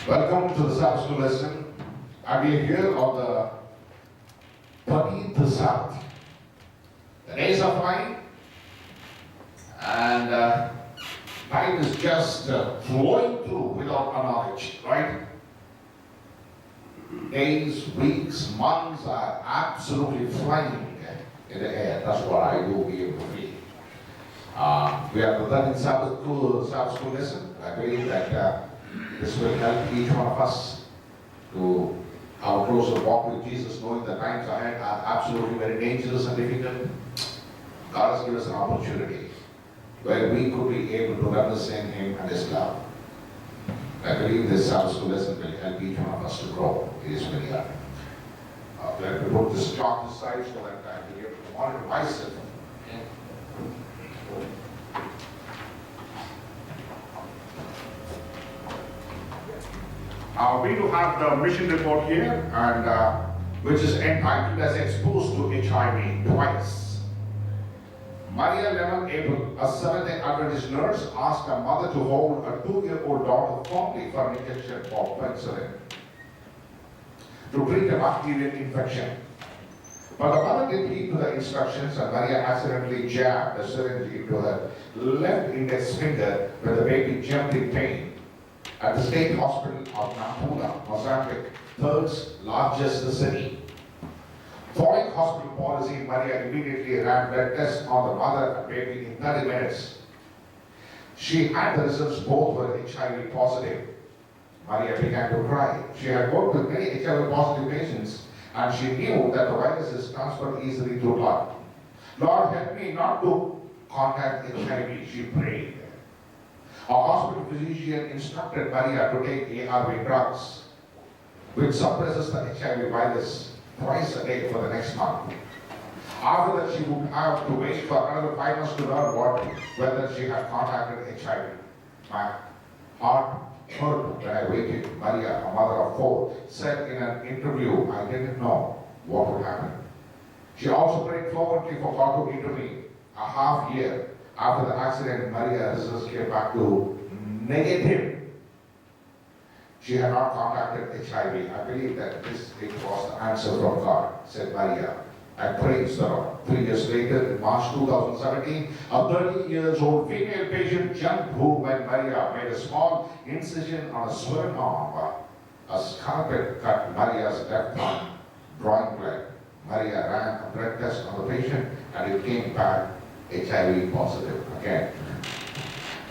Welcome to the Sabbath school lesson. And we are here on the 13th Sabbath. The days are flying, and time is just flowing through without our knowledge, right? Days, weeks, months are absolutely flying in the air. That's what I do here with me. We are the 13th Sabbath school lesson. I believe that this will help each one of us to have a closer walk with Jesus, knowing the times ahead are absolutely very dangerous and difficult. God has given us an opportunity where we could be able to represent Him and His love. I believe this Sabbath school lesson will help each one of us to grow. It is very hard. Let me put this chalk aside so that I will be able to monitor myself. We do have the mission report here, and which is entitled as Exposed to HIV Twice. Maria Lemon Abel, a Seventh-day Adventist nurse, asked her mother to hold a 2-year-old daughter firmly for an injection of penicillin to treat a bacterial infection. But the mother didn't heed to the instructions, and Maria accidentally jabbed the syringe into her left index finger, where the baby jumped in pain. At the state hospital of Nampula, Mozambique, third largest city. Following hospital policy, Maria immediately ran blood tests on the mother and baby in 30 minutes. She had the results, both were HIV positive. Maria began to cry. She had worked with many HIV positive patients, and she knew that the virus is transferred easily through blood. Lord, help me not to contact HIV, she prayed. A hospital physician instructed Maria to take ARV drugs, which suppresses the HIV virus twice a day for the next month. After that, she would have to wait for another 5 months to learn whether she had contacted HIV. My heart hurt when I waited. Maria, a mother of 4, said in an interview, I didn't know what would happen. She also prayed fervently for God to intervene. A half year after the accident, Maria's results came back to negative. She had not contacted HIV. I believe that it was the answer from God, said Maria. I praise the Lord. 3 years later, in March 2017, a 30-year-old female patient jumped who, when Maria made a small incision on a swollen arm, a scalpel cut Maria's left arm, drawing blood. Maria ran a blood test on the patient, and it came back HIV positive again.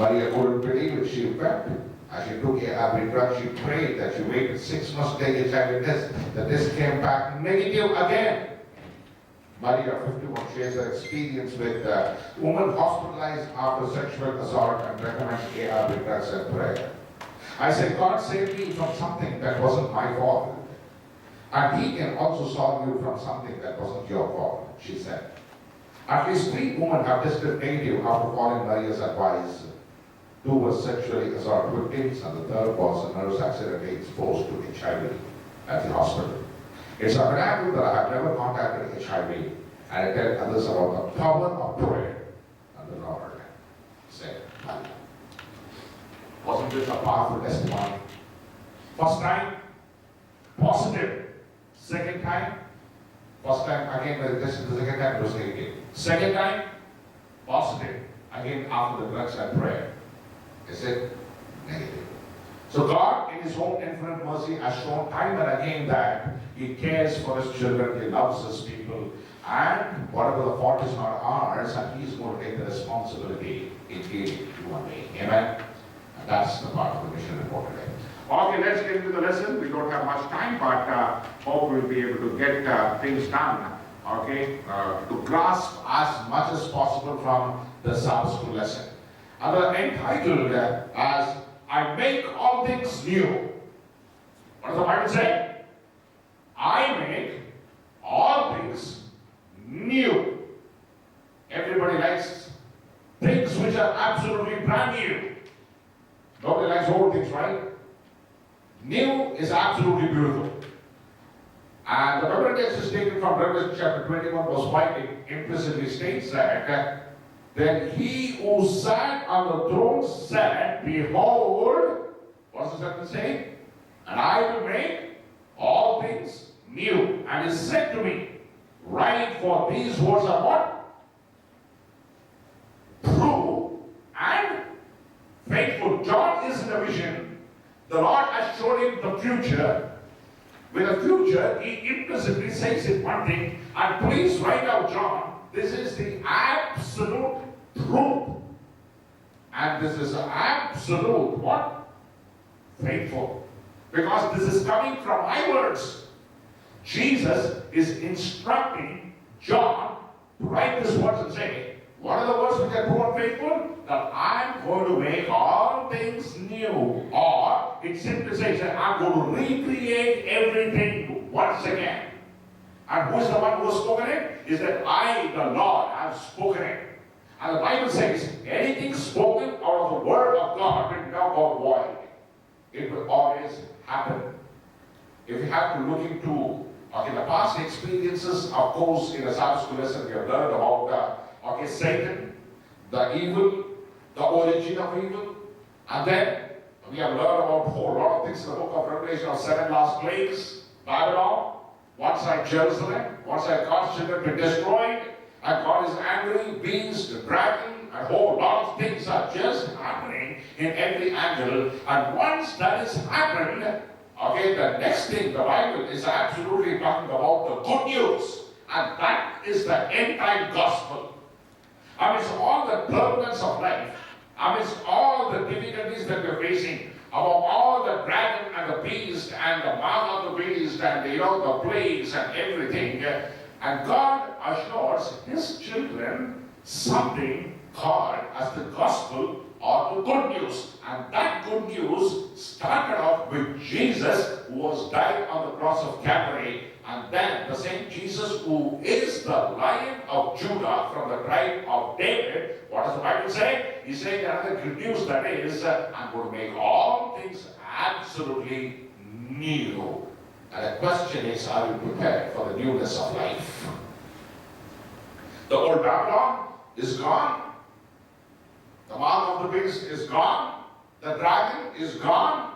Maria couldn't believe it. She wept. As she took ARV drugs, she prayed that she waited 6 months to take HIV test. The test came back negative again. Maria, 51, shares her experience with women hospitalized after sexual assault and recommends ARV drugs and prayer. I said, God saved me from something that wasn't my fault. And He can also solve you from something that wasn't your fault, she said. At least 3 women have tested negative after following Maria's advice. 2 were sexually assault victims, and the third was a nurse accidentally exposed to HIV at the hospital. It's a miracle that I have never contacted HIV, and I tell others about the power of prayer. And the Lord said, Maria. Wasn't this a powerful testimony? First time, positive. Second time, first time again when the tested, the second time it was negative. Second time, positive. Again after the drugs and prayer. Is it negative? So God, in His own infinite mercy, has shown time and again that He cares for His children, He loves His people, and whatever the fault is not ours, and He's going to take the responsibility in healing you and me. Amen? And that's the part of the mission report today. Okay, let's get into the lesson. We don't have much time, but hope we'll be able to get things done. Okay, to grasp as much as possible from the Sabbath school lesson. And entitled as I make all things new. What does the Bible say? I make all things new. Everybody likes things which are absolutely brand new. Nobody likes old things, right? New is absolutely beautiful. And the Bible text is taken from Revelation chapter 21, verse 5. It implicitly states that then He who sat on the throne said, Behold, what does that say? and I will make all things new. And he said to me, write, for these words are what? True and faithful. John is in a vision. The Lord has shown him the future. With the future, he implicitly says it one thing, and please write out, John, this is the absolute truth. And this is absolute what? Faithful. Because this is coming from my words. Jesus is instructing John to write these words and say, what are the words which are true and faithful? That I'm going to make all things new. Or it simply says that I'm going to recreate everything once again. And who is the one who has spoken it? Is that I, the Lord, have spoken it. And the Bible says, anything spoken out of the word of God will never go void. It will always happen. If you have to look into the past experiences, of course, in the Sabbath school lesson, we have learned about Satan, the evil, the origin of evil, and then we have learned about a whole lot of things in the book of Revelation of 7 last plagues, Babylon, one side Jerusalem, one side God's children be destroyed, and God is angry, beast, the dragon, a whole lot of things are just happening in every angle. And once that has happened, the next thing the Bible is absolutely talking about the good news, and that is the end time gospel. Amidst all the turbulence of life, amidst all the difficulties that we're facing, above all the dragon and the beast and the mark of the beast and the plagues and everything, and God assures His children something called as the gospel or the good news. And that good news started off with Jesus, who was died on the cross of Calvary, and then the same Jesus who is the Lion of Judah from the tribe of David. What does the Bible say? He said another good news, that is, I'm going to make all things absolutely new. And the question is, are you prepared for the newness of life? The old Babylon is gone. The mark of the beast is gone. The dragon is gone.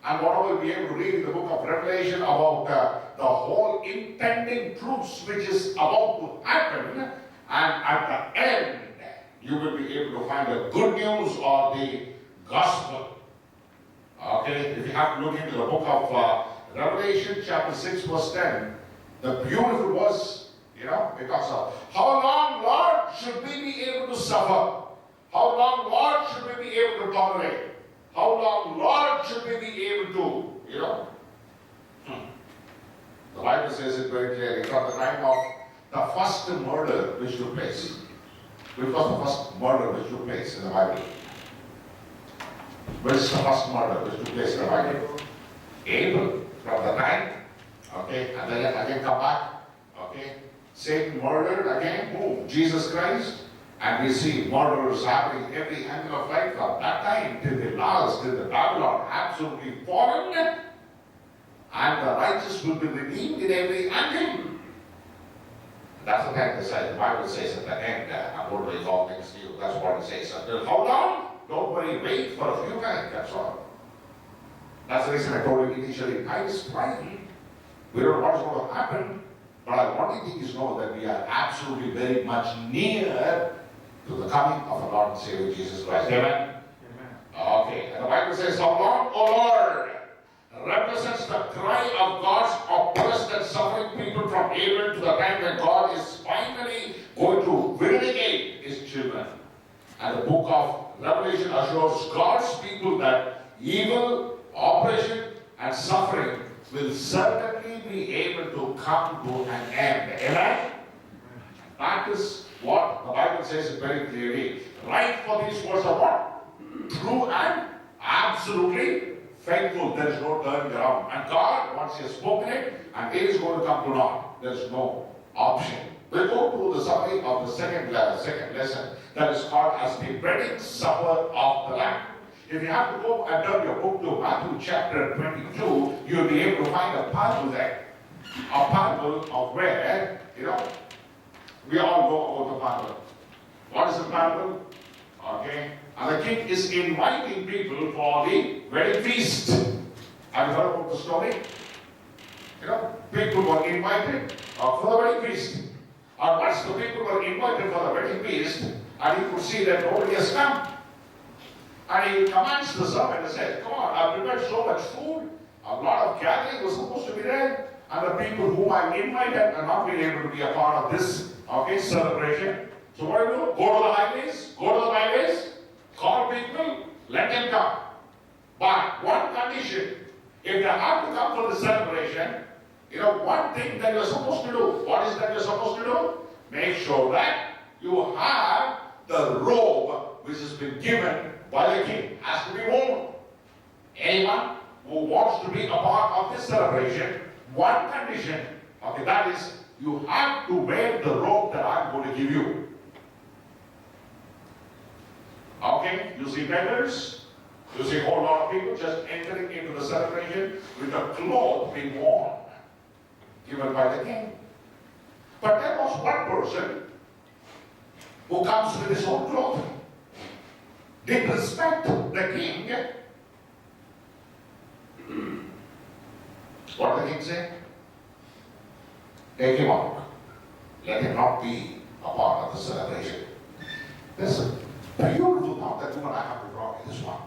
And what we'll be able to read in the book of Revelation about the whole impending truths which is about to happen, and at the end you will be able to find the good news or the gospel. Okay, if you have to look into the book of Revelation chapter 6 verse 10, the beautiful verse, because of how long, Lord, should we be able to suffer? How long, Lord, should we be able to tolerate? How long, Lord, should we be able to, The Bible says it very clearly, from the time of the first murder which took place. Which was the first murder which took place in the Bible? Which is the first murder which took place in the Bible? Abel, from the time, and then again come back, Satan murdered again, who? Jesus Christ. And we see murders happening every angle of life from that time till the last, till the Babylon absolutely fallen, and the righteous will be redeemed in every angle. That's the kind of the Bible says at the end, I'm going to make all things new. That's what it says. Until how long? Don't worry, wait for a few times, that's all. That's the reason I told you initially, time is flying. We don't know what's going to happen, but I want you to know that we are absolutely very much near to the coming of our Lord and Savior Jesus Christ. Amen? Amen. Okay, and the Bible says, how long, O Lord, represents the cry of God's oppressed and suffering people from Abel to the time when God is finally going to vindicate His children. And the book of Revelation assures God's people that evil, oppression, and suffering will certainly be able to come to an end. Amen? That is what the Bible says very clearly. Right, for these words are what? True and absolutely faithful. There is no turning around. And God, once He has spoken it, and it is going to come to naught. There is no option. We'll go to the summary of the second lesson that is called as the wedding supper of the Lamb. If you have to go and turn your book to Matthew chapter 22, you'll be able to find a parable there. A parable of where, we all know about the parable. What is the parable? And the king is inviting people for the wedding feast. Have you heard about the story? You know, people were invited for the wedding feast. And once the people were invited for the wedding feast, and he could see that nobody has come. And he commands the servant and says, come on, I've prepared so much food, a lot of gathering was supposed to be there, and the people whom I've invited are not being able to be a part of this, celebration. So what do? Go to the highways, call people, let them come. But one condition, if they have to come for the celebration, one thing that you're supposed to do. What is that you're supposed to do? Make sure that you have the robe which has been given by the king. Has to be worn. Anyone who wants to be a part of this celebration, one condition, that is, you have to wear the robe that I'm going to give you. Okay, you see beggars, you see a whole lot of people just entering into the celebration with a cloth being worn, given by the king. But there was one person who comes with his own cloth. Did respect the king. What did the king say? Take him out. Let him not be a part of the celebration. There's a beautiful thought that you and I have to draw in this one.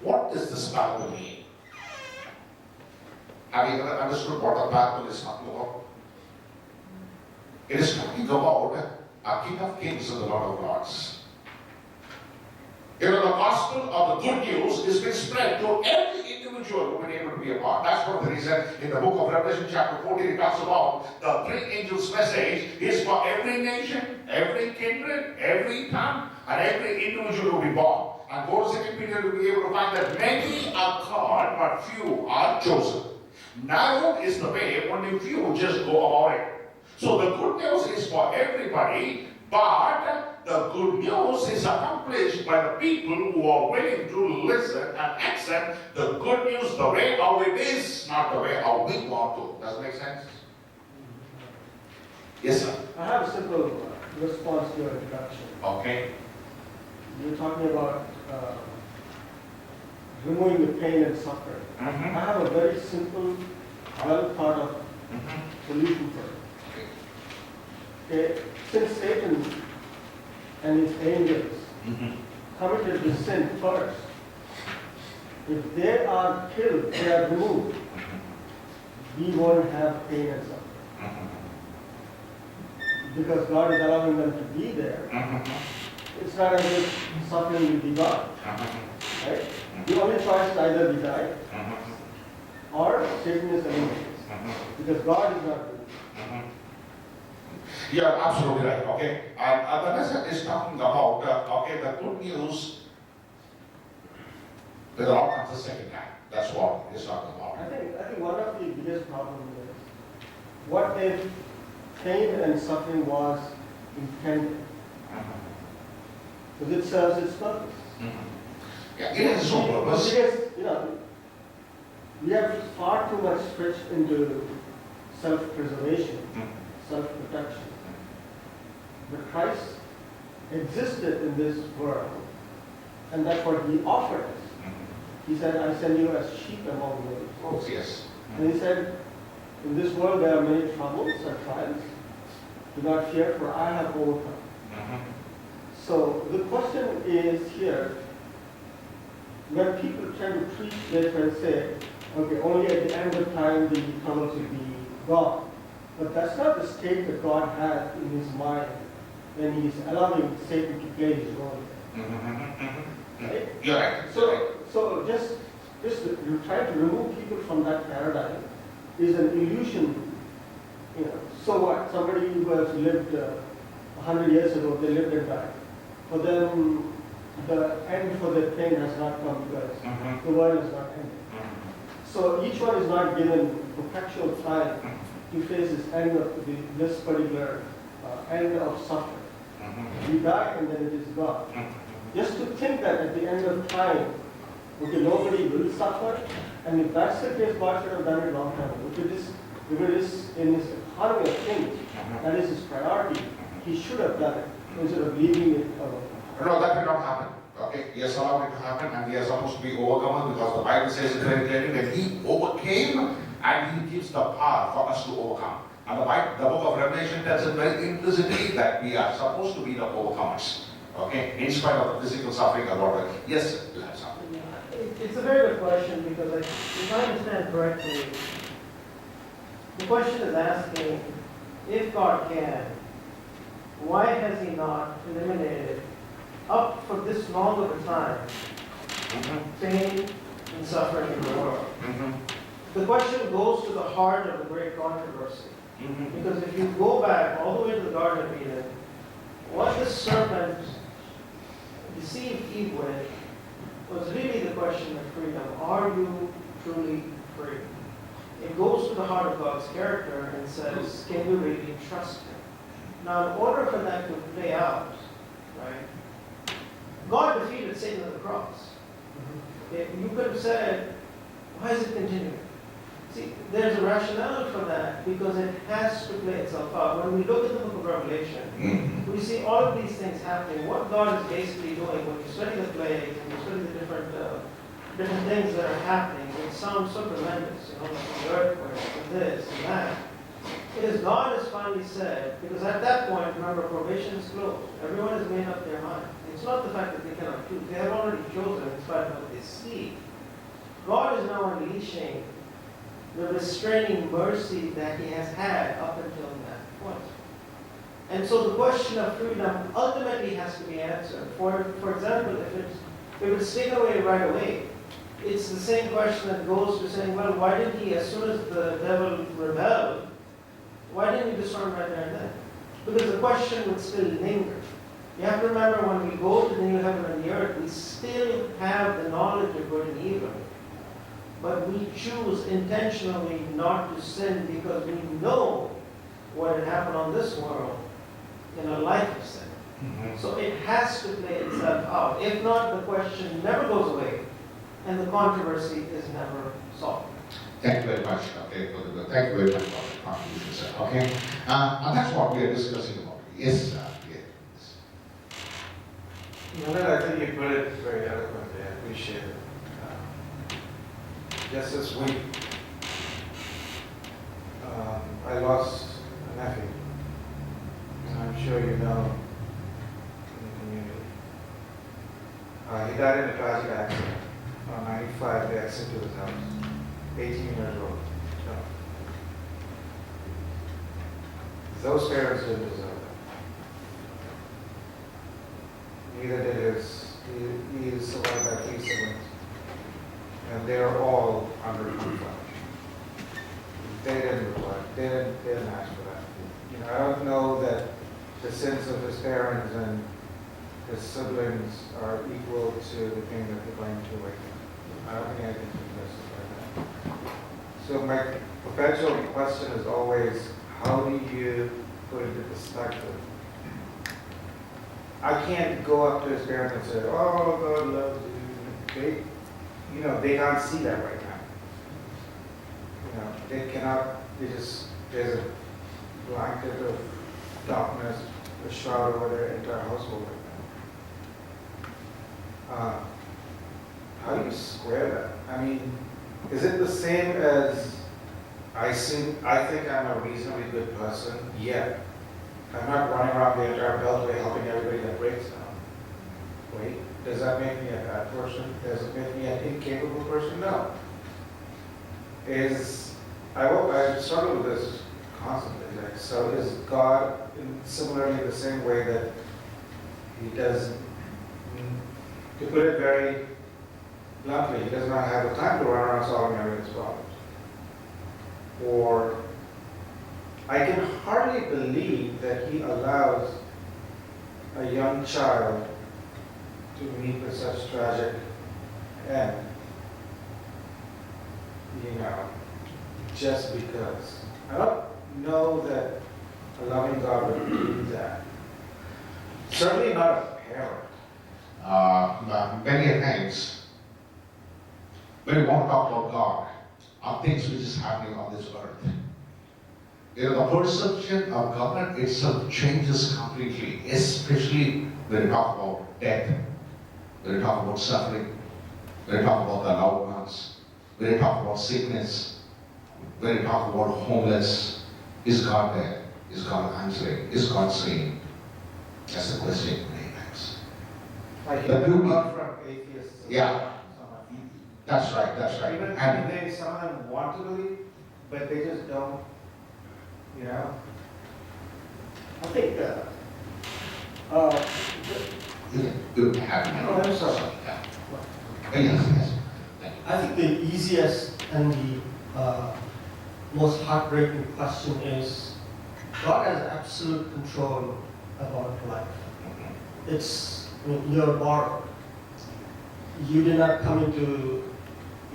What does this parable mean? Have you ever understood what the parable is talking about? It is talking about a King of Kings and the Lord of Lords. The gospel of the good news is being spread to every individual who is able to be a part. That's one of the reasons in the book of Revelation chapter 14 it talks about the three angels' message is for every nation, every kindred, every tongue, and every individual who will be born. And go to 2 Peter to be able to find that many are called, but few are chosen. Narrow is the way, only few just go about it. So the good news is for everybody, but the good news is accomplished by the people who are willing to listen and accept the good news the way how it is, not the way how we want to. Does it make sense? Yes, sir. I have a simple response to your introduction. Okay. You're talking about removing the pain and suffering. I have a very simple, well thought of solution for it. Okay, since Satan and his angels committed the sin first, if they are killed, they are removed, we won't have pain and suffering. Because God is allowing them to be there, it's not as if suffering will be gone. Right? The only choice is either we die or Satan is eliminated. Because God is not good. You're absolutely right, okay? And the lesson is talking about, the good news with all comes the second time. That's what it's talking about. I think one of the biggest problems is, what if pain and suffering was intended? Because it serves its purpose. Yeah, it has its own purpose. Because, we have far too much stretched into self-preservation, self-protection. But Christ existed in this world, and that's what he offered us. He said, I send you as sheep among wolves. Oh, yes. And he said, in this world there are many troubles and trials. Do not fear, for I have overcome. So the question is here, when people try to preach this and say, okay, only at the end of time the troubles will be gone. But that's not the state that God had in his mind when he's allowing Satan to play his role. Right? You're right. So just you try to remove people from that paradigm is an illusion. So what? Somebody who has lived 100 years ago, they lived and died. For them, the end for their pain has not come because the world is not ending. So each one is not given perpetual time to face this end of this particular end of suffering. We die and then it is gone. Just to think that at the end of time, okay, nobody will suffer, and if that's the case, God should have done it a long time ago. If it is in his economy of things, that is his priority, he should have done it instead of leaving it alone. No, that will not happen. Okay. Okay, he has allowed it to happen, and we are supposed to be overcomers because the Bible says it very clearly that he overcame, and he gives the power for us to overcome. And the book of Revelation tells us very implicitly that we are supposed to be the overcomers. Okay, in spite of the physical suffering or whatever. Yes, you have something. It's a very good question because if I understand correctly, the question is asking, if God can, why has He not eliminated, up for this long of a time, pain and suffering in the world? The question goes to the heart of the great controversy. Because if you go back all the way to the Garden of Eden, what the serpent deceived Eve with was really the question of freedom. Are you truly free? It goes to the heart of God's character and says, can you really trust Him? Now, in order for that to play out, right, God defeated Satan at the cross. You could have said, why is it continuing? See, there's a rationale for that because it has to play itself out. When we look at the book of Revelation, we see all of these things happening. What God is basically doing, when you study the plagues and you study the different things that are happening, it sounds so tremendous, like the earthquake and this and that. It is God has finally said, because at that point, remember, probation is closed. Everyone has made up their mind. It's not the fact that they cannot choose. They have already chosen in spite of what they see. God is now unleashing the restraining mercy that He has had up until that point. And so the question of freedom ultimately has to be answered. For example, if it's taken away right away, it's the same question that goes to saying, well, why didn't He, as soon as the devil rebelled, why didn't He destroy him right there and then? Because the question would still linger. You have to remember, when we go to the new heaven and the earth, we still have the knowledge of good and evil. But we choose intentionally not to sin because we know what had happened on this world in a life of sin. So it has to play itself out. If not, the question never goes away and the controversy is never solved. Thank you very much. Okay, thank you very much for the contribution, sir. Okay, and that's what we are discussing about. Yes, sir. Yes. I think you put it very eloquently. I appreciate it. Just this week, I lost a nephew, and I'm sure you know in the community. He died in a tragic accident on 95 the exit to his house, 18 years old. So, those parents didn't deserve that. Neither did he is survived by 3 siblings. And they're all under conflict. They didn't reply. They didn't ask for that. I don't know that the sins of his parents and his siblings are equal to the pain that they're going to right now. I don't think anything can justify that. So my perpetual question is always, how do you put it in perspective? I can't go up to his parents and say, oh, God loves you. They can't see that right now. They cannot, there's a blanket of darkness, a shroud over their entire household right now. How do you square that? I mean, is it the same as I think I'm a reasonably good person, yet I'm not running around the entire beltway helping everybody that breaks down? Wait. Does that make me a bad person? Does it make me an incapable person? No. I struggle with this constantly. So is God similarly the same way that He does, to put it very bluntly, He does not have the time to run around solving everyone's problems? Or I can hardly believe that He allows a young child to meet with such tragic end, just because. I don't know that a loving God would do that. Certainly not a parent. Many times, when we want to talk about God, are things which is happening on this earth. The perception of God itself changes completely, especially when we talk about death. when you talk about suffering, when you talk about the loved ones, when you talk about sickness, when you talk about homeless, is God there? Is God answering? Is God saying? That's the question many times. I The hear beauty- about from atheists. Yeah. That's right, that's right. Even And they, some of them want to believe, but they just don't, you know? I think, you have Oh, I'm sorry. Yeah. Yes, yes. Thank you. I think the easiest and the most heartbreaking question is, God has absolute control about life. It's, I mean, you're born. You did not come into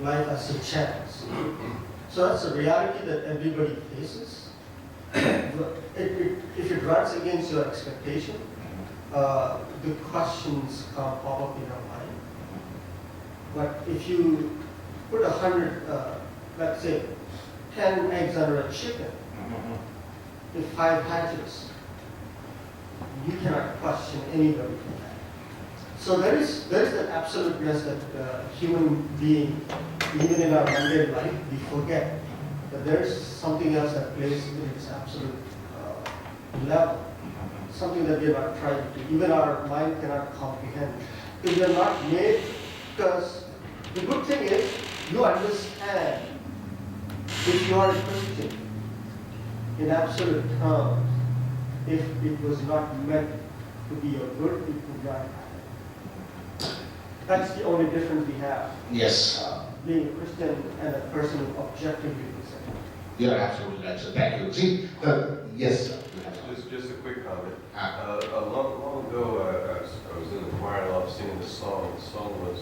life as a chance. So that's a reality that everybody faces. If it runs against your expectation, the questions come pop up in your mind. But if you put 100, let's say, 10 eggs under a chicken, with 5 hatches, you cannot question anybody for that. So there is that absoluteness that human being, even in our mundane life, we forget that there is something else that plays in its absolute level, something that we are not trying to, even our mind cannot comprehend. Because we are not made, because the good thing is, you understand, if you are a Christian, in absolute terms, if it was not meant to be your good, it would not happen. That's the only difference we have, Yes, being a Christian and a person who objectively is saved. you're absolutely right, so thank you. See, yes, sir. You have something. Just a quick comment. Ah. Long ago, I was in the choir and I was singing this song. The song was,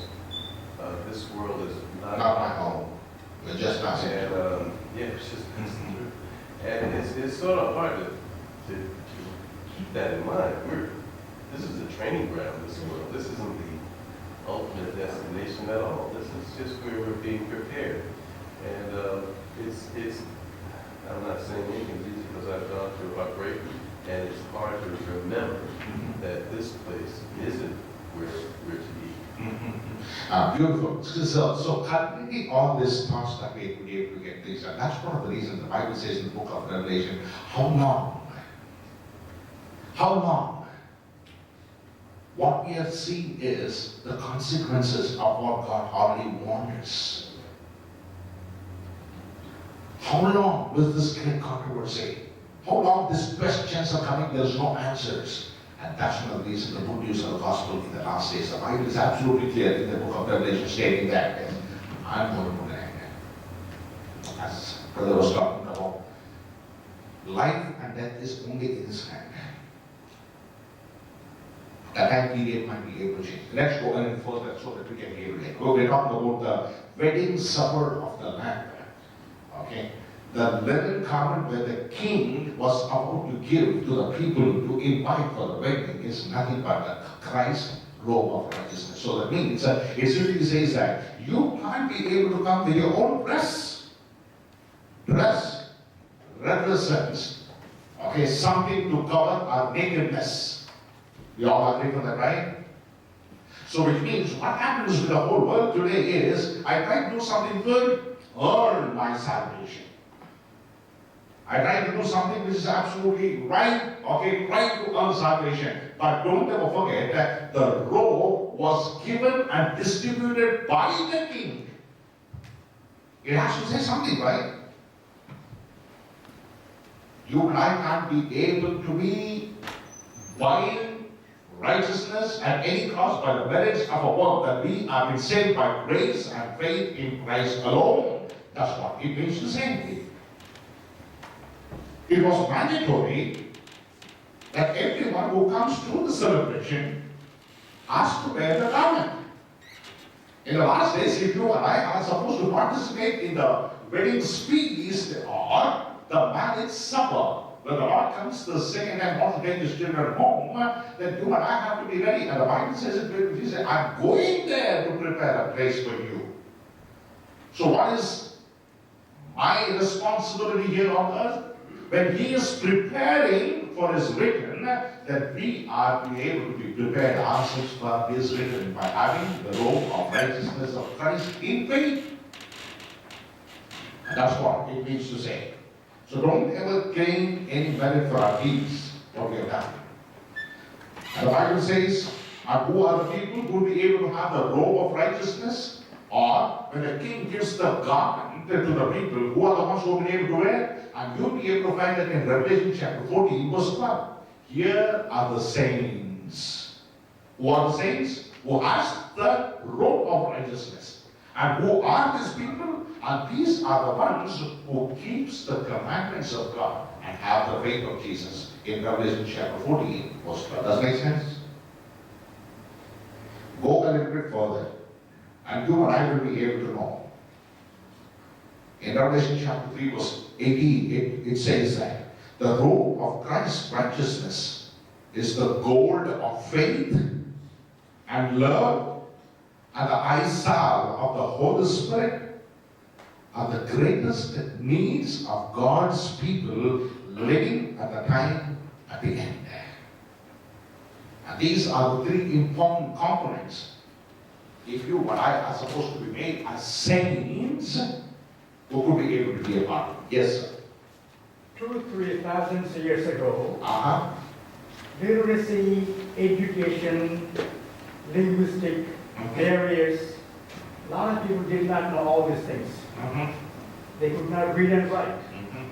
"This world is not Not my home. We're just not saying. And yeah, it's just it's the truth. And it's sort of hard to keep that in mind. This is a training ground. This world. This isn't the ultimate destination at all. This is just where we're being prepared. And it's. I'm not saying anything's easy because I've gone through heartbreak, and it's hard to remember that this place isn't where we're to be. Beautiful. So currently all these thoughts that we could be able to get things done, that's one of the reasons the Bible says in the book of Revelation, how long? How long? What we have seen is the consequences of what God already warned us. How long will this great controversy? How long these questions are coming, there's no answers. And that's one of the reasons the good news of the gospel in the last days. The Bible is absolutely clear in the book of Revelation stating that I'm going to put an end. As Brother was talking about, life and death is only in his hand. That time period might be able to change. Let's go a little further so that we can be able to. We're talking about the wedding supper of the Lamb. Okay? The linen garment where the king was about to give to the people to invite for the wedding is nothing but the Christ robe of righteousness. So that means, it simply says that you can't be able to come with your own dress. Dress represents, okay, something to cover our nakedness. We all agree on that, right? So which means what happens with the whole world today is, I try to do something good, earn my salvation. I try to do something which is absolutely right, okay, try to earn salvation. But don't ever forget that the robe was given and distributed by the king. It has to say something, right? You and I can't be able to be buying righteousness at any cost by the merits of a work that we have been saved by grace and faith in Christ alone. That's what it means to say. It was mandatory that everyone who comes to the celebration has to wear the garment. In the last days, if you and I are supposed to participate in the wedding feast or the marriage supper, when the Lord comes the second time not to take his children home, then you and I have to be ready. And the Bible says it very clearly, he said, I'm going there to prepare a place for you. So what is my responsibility here on earth? When he is preparing for his return, written that we are to be able to be prepared ourselves for is written by having the robe of righteousness of Christ in faith. And that's what it means to say. So don't ever claim any merit for our deeds, what we have done. And the Bible says, and who are the people who will be able to have the robe of righteousness? Or when the king gives the garment to the people, who are the ones who will be able to wear? And you'll be able to find that in Revelation chapter 14, verse 12. Here are the saints. Who are the saints? Who has the robe of righteousness. And who are these people? And these are the ones who keeps the commandments of God and have the faith of Jesus in Revelation chapter 14, verse 12. Does that make sense? Go a little bit further, and you and I will be able to know. In Revelation chapter 3, verse 18, it says that the robe of Christ's righteousness is the gold of faith and love, and the eye salve of the Holy Spirit are the greatest needs of God's people living at the time at the end. And these are the three important components. If you and I are supposed to be made as saints, who could be able to be a part of it? Yes, sir. 2,000-3,000 years ago, Uh-huh. literacy, education, linguistic barriers, a lot of people did not know all these things. Mm-hmm. They could not read and write. Mm-hmm.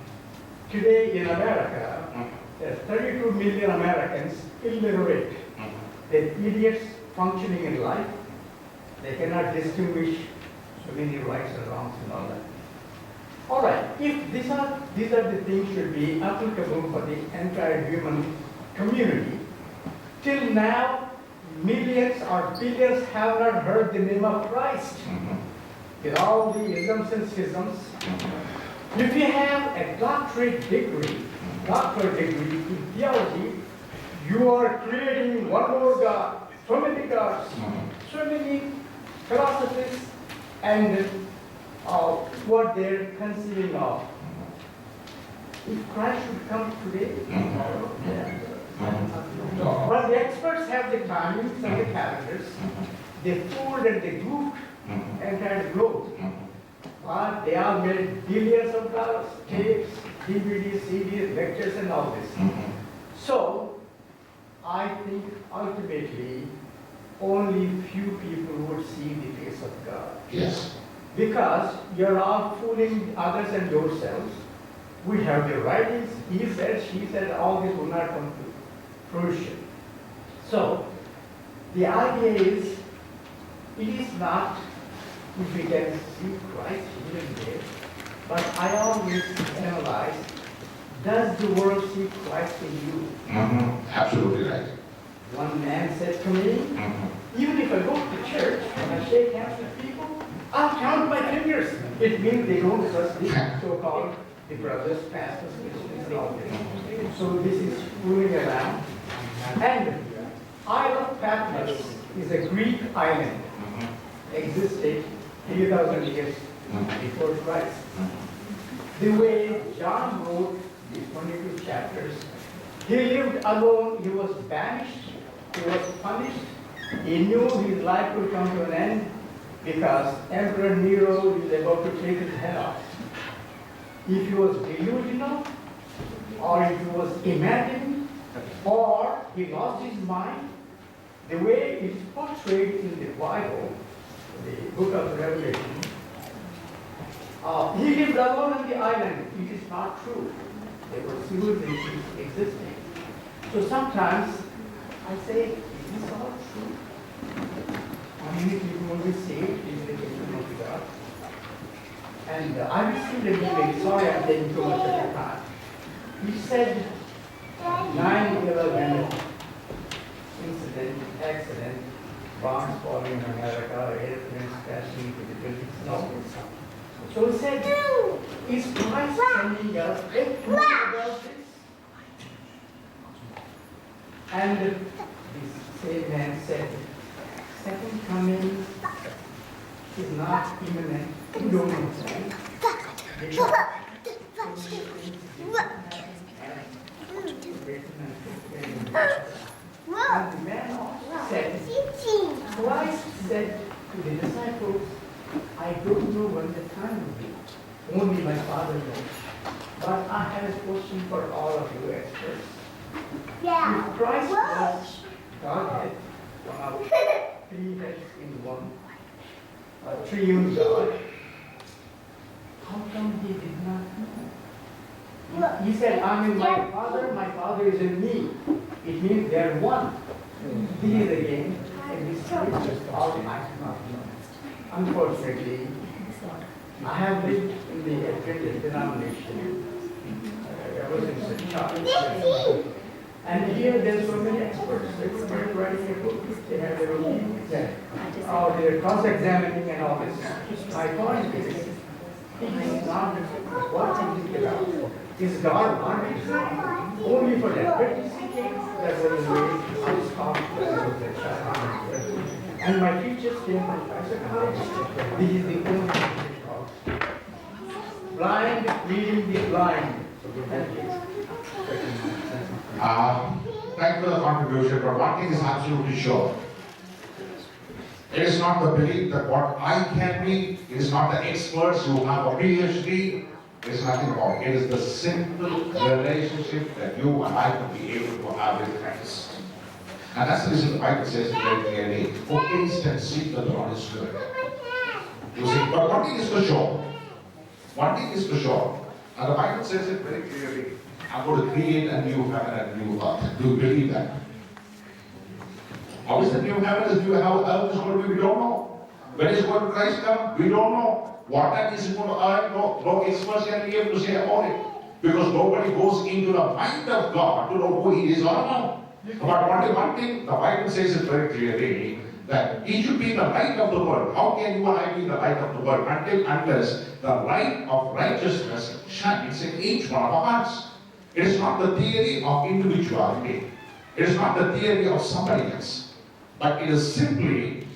Today in America, there are 32 million Americans illiterate. They're idiots functioning in life. They cannot distinguish so many rights and wrongs and all that. All right, if these are the things should be applicable for the entire human community, till now, millions or billions have not heard the name of Christ. With all the isms and schisms, if you have a doctorate degree in theology, you are creating one more God, so many gods, so many philosophies, and what they're conceiving of. If Christ should come today, but the experts have the timings and the calendars, they fooled and they goofed entire globe. But they all made billions of dollars, tapes, DVDs, CDs, lectures, and all this. So, I think ultimately only few people would see the face of God. Yes. Because you're all fooling others and yourselves. We have the writings, he said, she said, all this will not come to fruition. So, the idea is, it is not if we can see Christ even there, but I always analyze, does the world see Christ in you? Absolutely right. One man said to me, even if I go to church and I shake hands with people, I'll count my fingers. It means they don't trust the so-called the brothers, pastors, missionaries, and all this. So this is fooling around. And Isle of Patmos is a Greek island, existed 3,000 years before Christ. The way John wrote the 22 chapters, he lived alone, he was banished, he was punished. He knew his life would come to an end because Emperor Nero is about to take his head off. If he was delusional, or if he was imagining, or he lost his mind, the way it's portrayed in the Bible, the book of Revelation, he lived alone on the island. It is not true. There were civilizations existing. So sometimes I say, is this all true? How many people will be saved in the kingdom of God? And I received an email, sorry I'm taking too much of your time. He said 9/11 incident, accident, bombs falling in America, airplanes crashing into the buildings. No. So he said, is Christ sending us a clue about this? And this same man said, second coming is not imminent. You don't know. Because Christ said to the disciples, I don't know when the time will be. Only my Father knows. But I have a question for all of you experts. If Christ was Godhead, one of three heads in one, a triune God, how come he did not know? He said, I'm in my Father is in me. It means they are one. This is again a mystery all I cannot know. Unfortunately, I have lived in the Adventist denomination. I was in St. Charles. And here there's so many experts. Everybody writing a book. They have their opinions. Oh, they're cross-examining and all this. My point is, it is not what is it about. Is God wanted only for that? But you see, that was the way I was taught and my teachers came from Pastor College. This is the only thing called blind leading the blind. Thank you for the contribution, but one thing is absolutely sure. It is not the belief that what I can be, it is not the experts who have a PhD, it is nothing about it. It is the simple relationship that you and I can be able to have with Christ. And that's the reason the Bible says very clearly, for taste and see the Lord is good. You see, but one thing is for sure. One thing is for sure. And the Bible says it very clearly. I'm going to create a new heaven and a new earth. Do you believe that? How is the new heaven, the new earth is going to be? We don't know. When is going to Christ come? We don't know. What time is it going to earn? No experts can be able to say about it. Because nobody goes into the mind of God to know who He is all along. But one thing, the Bible says it very clearly, that He should be the light of the world. How can you and I be the light of the world? Unless the light of righteousness shines in each one of our hearts. It is not the theory of individuality. It is not the theory of somebody else. But it is simply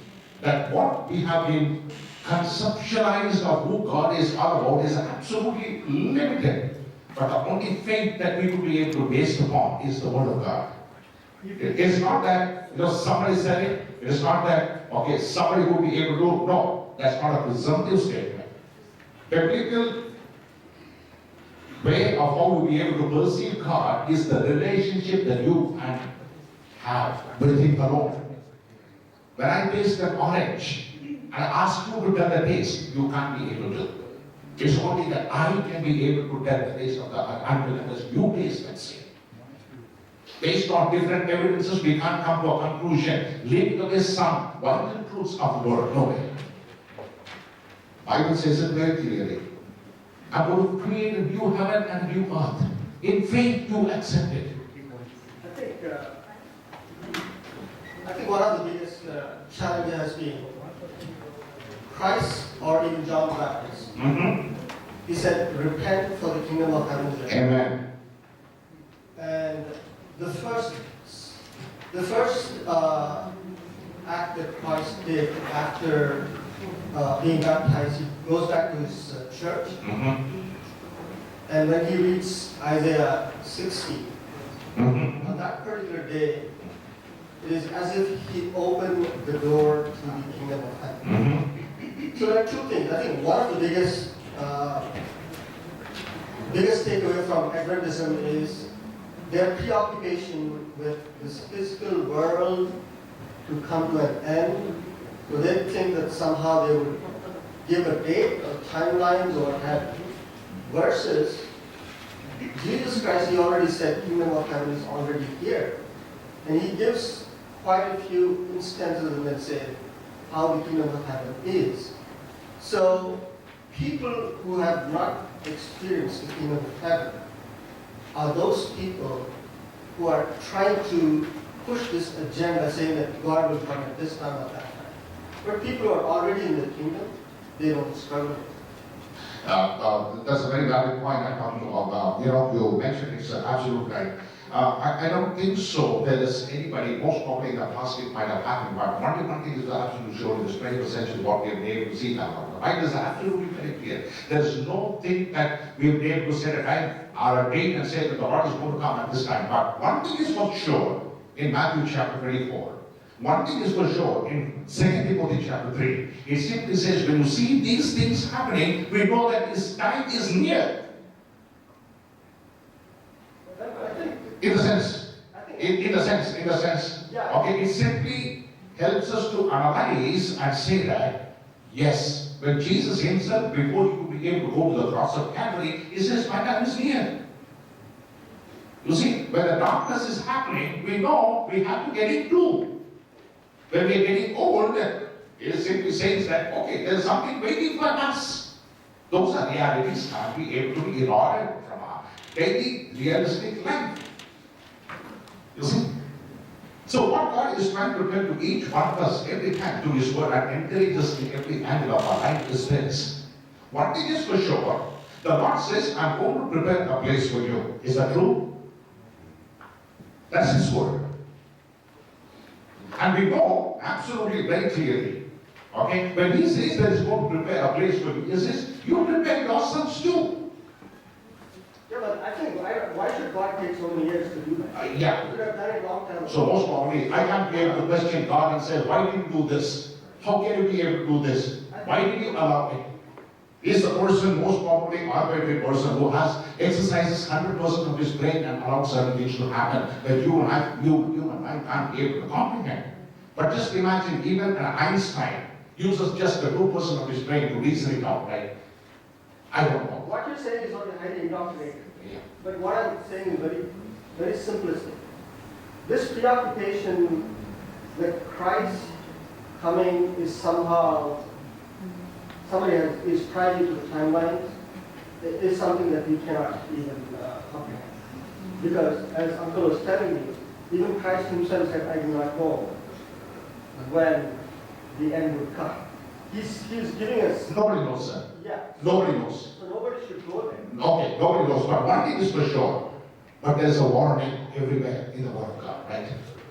that what we have been conceptualized of who God is all about is absolutely limited. But the only faith that we will be able to base upon is the Word of God. It is not that somebody said it. It is not that somebody will be able to. No, that's not a presumptive statement. Biblical way of how we'll be able to perceive God is the relationship that you and have with Him alone. When I taste an orange and I ask you to tell the taste, you can't be able to. It's only that I can be able to tell the taste of the apple unless you taste and see. Based on different evidences, we can't come to a conclusion. Leaving away some vital truths of the Word. No way. Bible says it very clearly. I'm going to create a new heaven and a new earth. In faith, you accept it. I think one of the biggest challenges has been Christ, or even John the Baptist. He said, repent for the kingdom of heaven is at hand. Amen. And the first act that Christ did after being baptized, he goes back to his church. And when he reads Isaiah 60, on that particular day, it is as if he opened the door to the kingdom of heaven. So there are two things. I think one of the biggest takeaway from Adventism is their preoccupation with this physical world to come to an end. So they think that somehow they would give a date or timelines or have verses. Jesus Christ, He already said kingdom of heaven is already here. And He gives quite a few instances and then say how the kingdom of heaven is. So people who have not experienced the kingdom of heaven are those people who are trying to push this agenda saying that God will come at this time or that time. But people who are already in the kingdom, they don't struggle with it. That's a very valid point I'm talking about. You mentioned it's absolutely right. I don't think so there is anybody, most probably in the past it might have happened, but one thing is absolutely sure in the 21st century what we have been able to see now. The Bible is absolutely very clear. There's no thing that we have been able to set a time or a date and say that the Lord is going to come at this time. But one thing is for sure in Matthew chapter 24. One thing is for sure, in 2 Timothy chapter 3, it simply says, when you see these things happening, we know that his time is near. I think, In the sense, I think. in the sense, Yeah. okay, it simply helps us to analyze and say that, yes, when Jesus himself, before he could be able to go to the cross of Calvary, he says, my time is near. You see, when the darkness is happening, we know we have to get it too. When we are getting old, it simply says that, okay, there's something waiting for us. Those are realities can't be able to be eroded from our daily realistic life. You see? So what God is trying to tell to each one of us every time through His Word and encourage us in every angle of our life is this. One thing is for sure, the Lord says, I'm going to prepare a place for you. Is that true? That's His Word. And we know absolutely very clearly, okay, when He says that He's going to prepare a place for you, He says, you prepare yourselves too. Yeah, but I think, why should God take so many years to do that? Yeah. He could have done it long time ago. So most probably, I can't be able to question God and say, why did you do this? How can you be able to do this? Why did you allow it? Is the person most probably or every person who has exercises 100% of his brain and allowed certain things to happen that you and I can't be able to comprehend. But just imagine, even an Einstein uses just the 2% of his brain to reason it out, right? I don't know. What you're saying is not highly indoctrinated. Yeah. But what I'm saying is very, very simplistic. This preoccupation that Christ coming is somehow, somebody is tied into the timelines, is something that we cannot even comprehend. Because as Uncle was telling me, even Christ himself said, I do not know when the end would come. He's giving us, Nobody knows, sir. yeah. Nobody knows. So nobody should go there. Okay, nobody knows. But one thing is for sure. But there's a warning everywhere in the Word of God, right?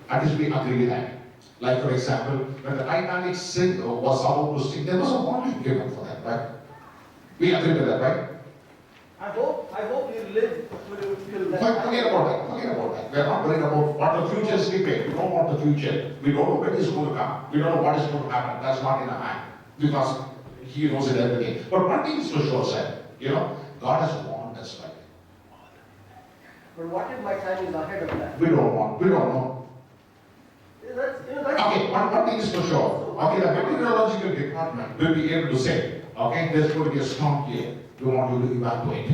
At least we agree with that. Like, for example, when the Titanic was about to sink, there was a warning given for that, right? We agree with that, right? I hope you live till that. Forget about that. Forget about that. We are not worried about what the future is keeping. We don't want the future. We don't know when it's going to come. We don't know what is going to happen. That's not in our hand. Because He knows it everything. But one thing is for sure, sir. God has warned us, right? But what if my time is ahead of that? We don't know. That's. Okay, one thing is for sure. Okay, the meteorological department will be able to say, okay, there's going to be a storm here. We want you to evacuate.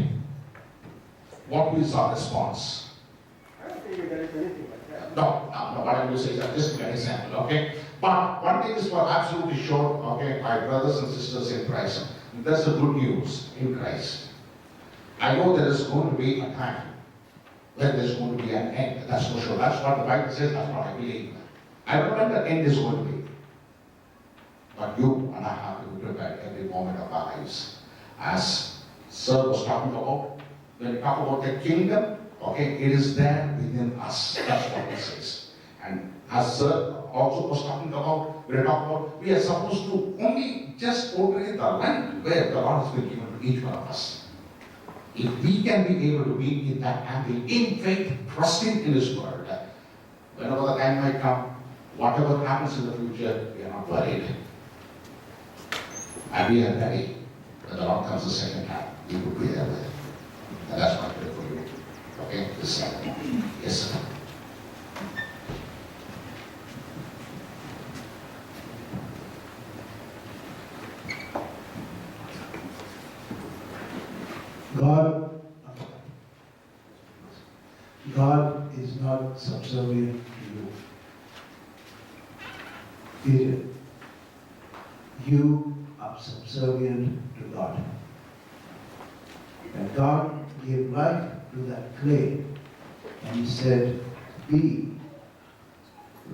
What is our response? I don't think there is anything like that. No, what I'm going to say is just an example, okay? But one thing is for absolutely sure, okay, my brothers and sisters in Christ, that's the good news in Christ. I know there is going to be a time when there's going to be an end. That's for sure. That's what the Bible says, that's what I believe. I don't know when the end is going to be. But you and I have to be prepared every moment of our lives. As Sir was talking about, when we talk about the kingdom, okay, it is there within us. That's what it says. And as Sir also was talking about, we are supposed to only just portray the land where the Lord has been given to each one of us. If we can be able to be in that angle, in faith, trusting in His Word, whenever the time might come, whatever happens in the future, we are not worried. And we are ready. When the Lord comes the second time, we will be there with Him. And that's my prayer for you. Okay? This Sabbath. Yes, sir. God is not subservient to you. Peter, you are subservient to God. And God gave life to that clay, and He said, be.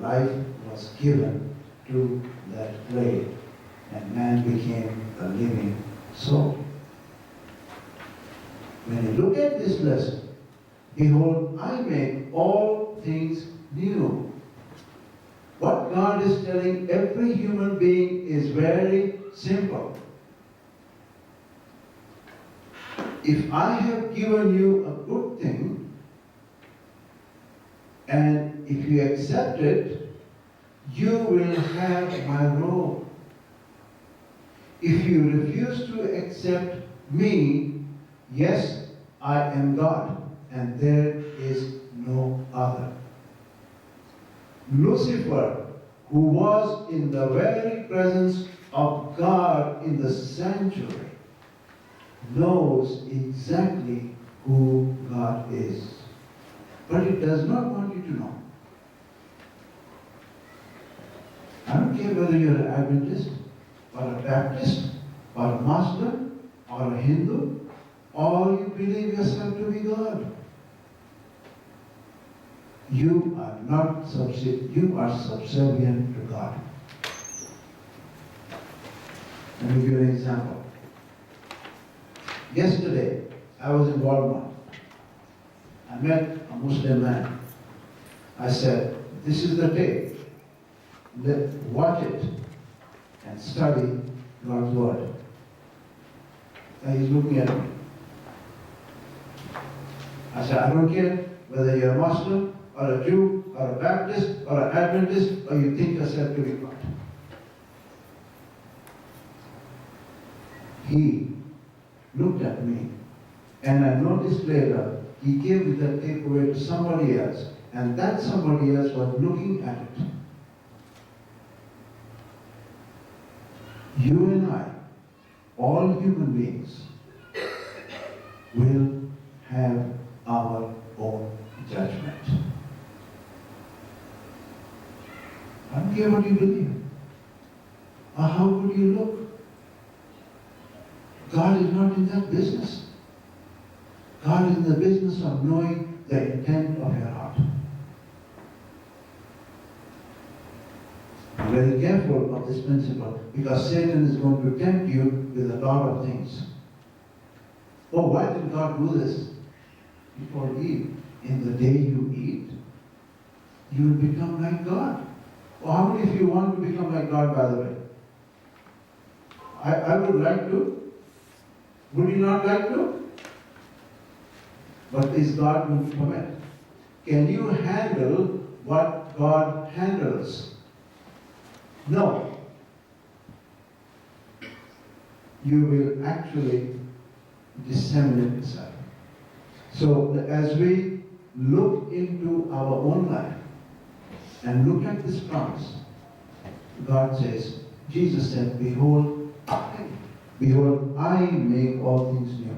Life was given to that clay, and man became a living soul. When you look at this lesson, behold, I make all things new. What God is telling every human being is very simple. If I have given you a good thing, and if you accept it, you will have my robe. If you refuse to accept me, yes, I am God, and there is no other. Lucifer, who was in the very presence of God in the sanctuary, knows exactly who God is. But it does not want you to know. I don't care whether you're an Adventist, or a Baptist, or a Muslim, or a Hindu, or you believe yourself to be God. You are not you are subservient to God. Let me give you an example. Yesterday, I was in Walmart. I met a Muslim man. I said, this is the day. Watch it and study God's word. And he's looking at me. I said, I don't care whether you're a Muslim, or a Jew, or a Baptist, or an Adventist, or you think yourself to be God. He looked at me, and I noticed later, he gave the tape away to somebody else, and that somebody else was looking at it. You and I, all human beings, will have our own judgment. I don't care what you believe, or how good you look. God is not in that business. God is in the business of knowing the intent of your heart. Be very careful of this principle, because Satan is going to tempt you with a lot of things. Oh, why did God do this? He told Eve, in the day you eat, you will become like God. Well, how many of you want to become like God, by the way? I would like to. Would you not like to? But is God going to permit? Can you handle what God handles? No. You will actually disseminate itself. So as we look into our own life and look at this promise, God says, Jesus said, behold, I make all things new.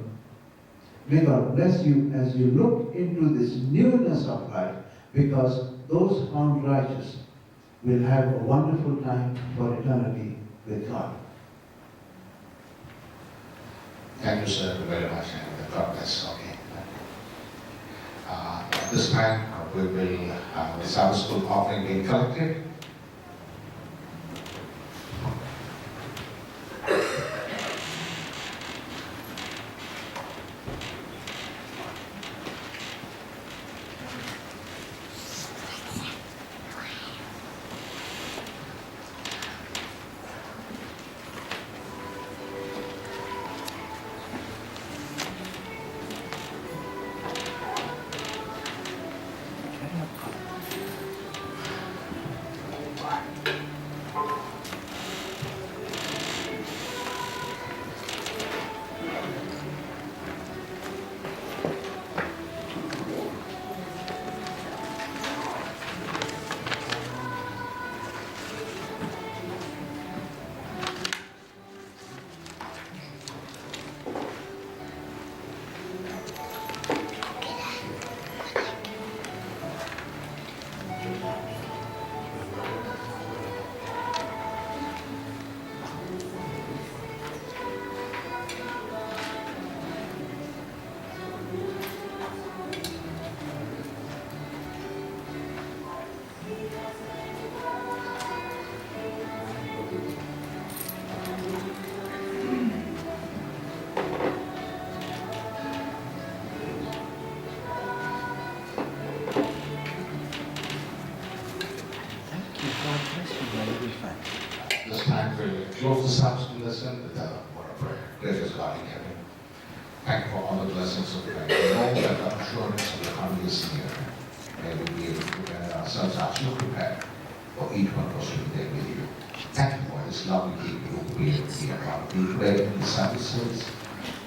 May God bless you as you look into this newness of life, because those found righteous will have a wonderful time for eternity with God. Thank you, sir, very much, and God bless. Okay. This time we will have the Sabbath school offering being collected. This time we'll close the Sabbath school lesson with a word of prayer. Gracious God in heaven, thank you for all the blessings of life. We know that the assurance of the coming is near. May we be able to prepare ourselves as you prepare for each one of us to be there with you. Thank you for this lovely people who will be able to be a part of you today in the Sabbath service.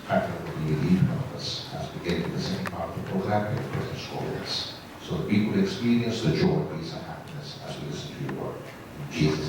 Thank you for being each one of us as we get to the second part of the program and precious holiness, so that we could experience the joy, peace, and happiness as we listen to your word. In Jesus'